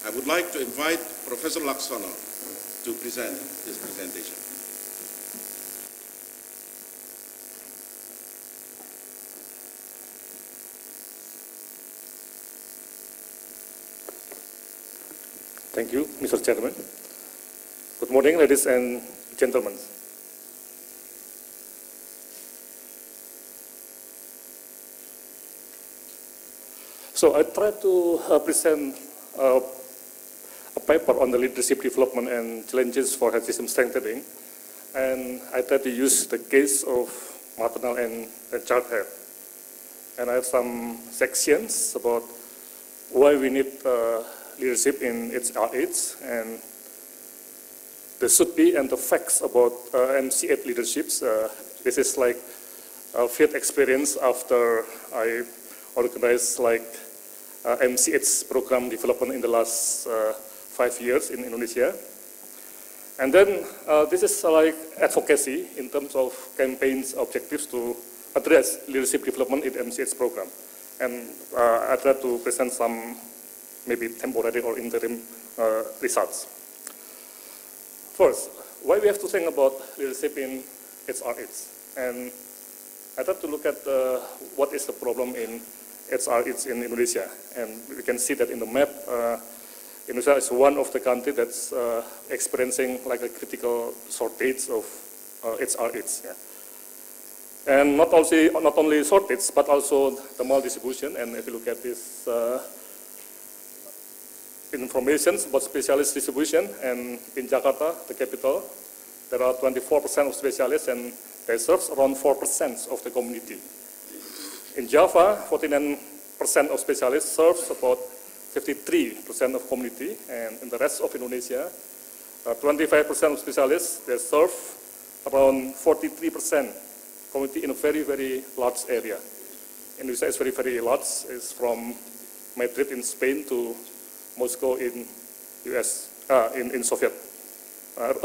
I would like to invite Professor Laksono to present his presentation. Thank you, Mr. Chairman. Good morning, ladies and gentlemen. So I try to present a paper on the leadership development and challenges for health system strengthening, and I try to use the case of maternal and child health. And I have some sections about why we need leadership in HRH, and the should be and the facts about MCH leaderships. This is like a field experience after I organized like MCH program development in the last 5 years in Indonesia. And then this is like advocacy in terms of campaigns objectives to address leadership development in MCH program. And I try to present some maybe temporary or interim results. First, why we have to think about leadership in HRH. And I try to look at what is the problem in HRH in Indonesia. And we can see that in the map, Indonesia is one of the countries that's experiencing like a critical shortage of HRH. Yeah. And not only shortage, but also the maldistribution. And if you look at this information about specialist distribution, and in Jakarta, the capital, there are 24% of specialists, and they serve around 4% of the community. In Java, 49% of specialists serve about 53% of community, and in the rest of Indonesia, 25% of specialists, they serve around 43% community in a very, very large area. Indonesia is very, very large. It's from Madrid in Spain to Moscow in US, in Soviet,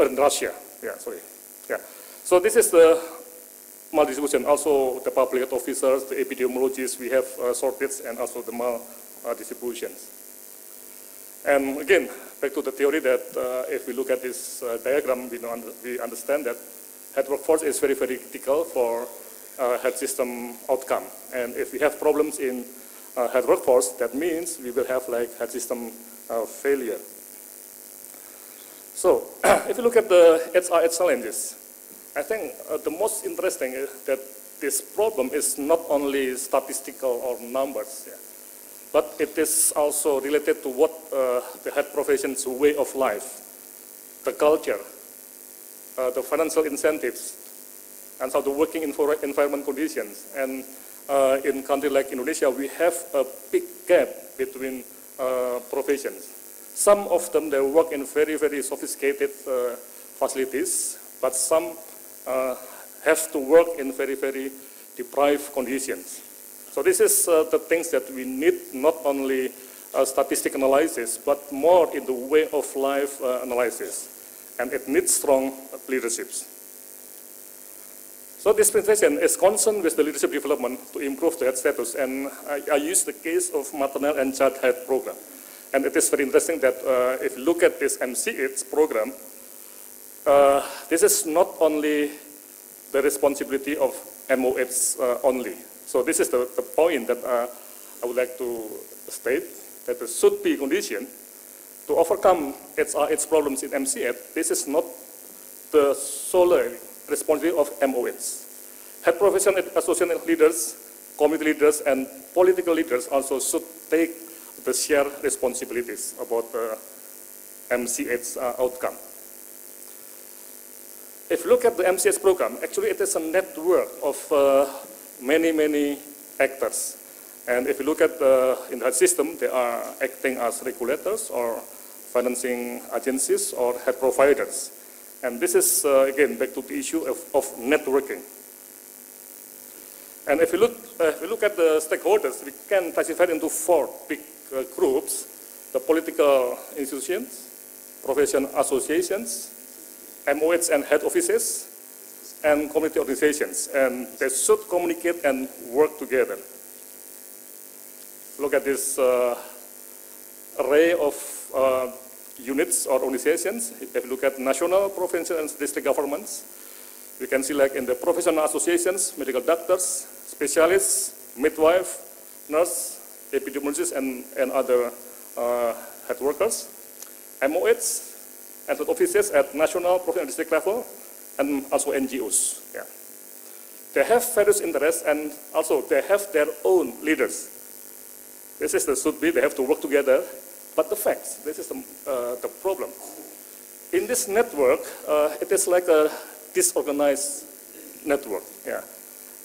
in Russia. Yeah, sorry. Yeah. So this is the maldistribution. Also, the public health officers, the epidemiologists, we have shortage, and also the maldistributions. And again, back to the theory that if we look at this diagram, we understand that health workforce is very, very critical for health system outcome. And if we have problems in health workforce, that means we will have like health system failure. So, if you look at the HRH challenges, I think the most interesting is that this problem is not only statistical or numbers, yeah, but it is also related to what the health profession's way of life, the culture, the financial incentives, and so the working environment conditions. And in countries like Indonesia, we have a big gap between professions. Some of them, they work in very, very sophisticated facilities, but some have to work in very, very deprived conditions. So this is the things that we need, not only statistic analysis, but more in the way of life analysis. And it needs strong leaderships. So this presentation is concerned with the leadership development to improve the health status, and I use the case of maternal and child health program. And it is very interesting that if you look at this MCH program, this is not only the responsibility of MOH only. So this is the point that I would like to state, that there should be condition to overcome HRH problems in MCH. This is not the solely responsibility of MOH. Health profession association leaders, community leaders, and political leaders also should take the shared responsibilities about the MCH outcome. If you look at the MCH program, actually it is a network of many, many actors. And if you look at in the system, they are acting as regulators or financing agencies or health providers. And this is, again, back to the issue of networking. And if you look at the stakeholders, we can classify into 4 big groups: the political institutions, profession associations, MOH and head offices, and community organizations. And they should communicate and work together. Look at this array of units or organizations. If you look at national, provincial, and district governments, you can see like in the professional associations, medical doctors, specialists, midwife, nurse, epidemiologists, and other health workers, MOHs, and health offices at national, provincial, and district level, and also NGOs. Yeah. They have various interests, and also they have their own leaders. This is the should be, they have to work together. But the facts, this is the problem. In this network, it is like a disorganized network. Yeah.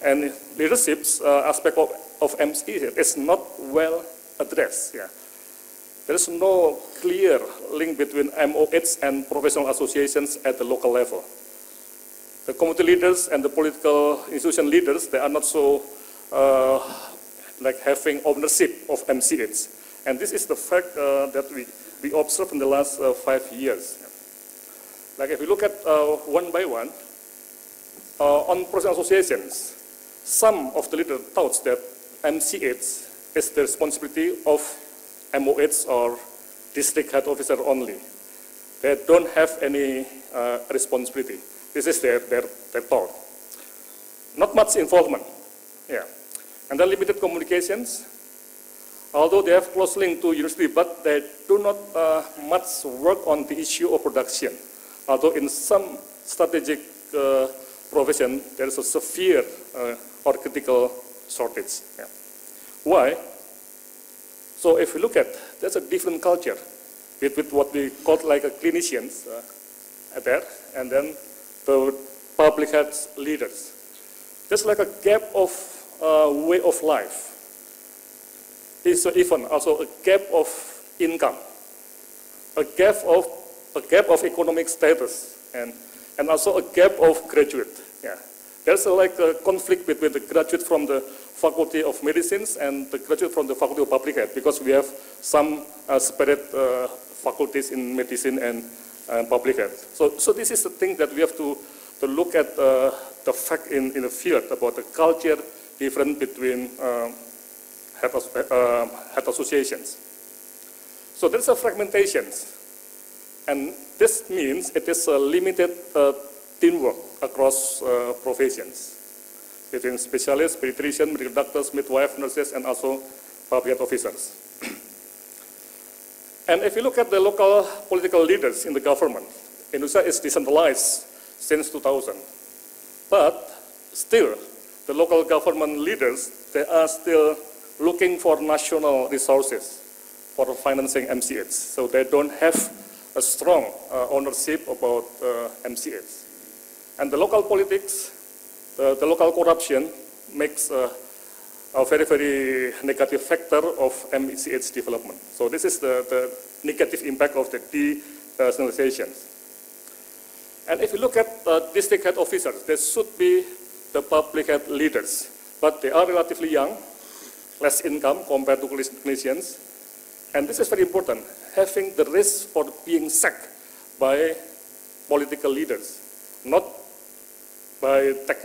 And leadership's aspect of MC is not well addressed. Yeah. There is no clear link between MOH and professional associations at the local level. The community leaders and the political institution leaders, they are not so like having ownership of MCH. And this is the fact that we observed in the last 5 years. Like if you look at one by one, on professional associations, some of the leaders thought that MCH is the responsibility of MOH or district health officer only. They don't have any responsibility. This is their thought. Not much involvement, yeah. And then limited communications, although they have close link to university, but they do not much work on the issue of production. Although in some strategic profession, there is a severe or critical shortage. Yeah. Why? So if you look at, there's a different culture with what we call like a clinicians there, and then the public health leaders. There's like a gap of way of life. Is even also a gap of income, a gap of economic status, and also a gap of graduate. Yeah. There's like a conflict between the graduate from the Faculty of Medicines and the graduate from the Faculty of Public Health, because we have some separate faculties in medicine and public health. So this is the thing that we have to look at the fact in the field about the culture difference between health associations. So there's a fragmentation, and this means it is a limited teamwork across professions between specialists, pediatricians, medical doctors, midwives, nurses, and also public health officers. And if you look at the local political leaders in the government, Indonesia is decentralized since 2000, but still the local government leaders, they are still looking for national resources for financing MCH. So they don't have a strong ownership about MCH. And the local politics, the local corruption makes a very, very negative factor of MCH development. So this is the negative impact of the decentralization. And if you look at district health officers, they should be the public health leaders, but they are relatively young, less income compared to clinicians. And this is very important, having the risk for being sacked by political leaders, not by technical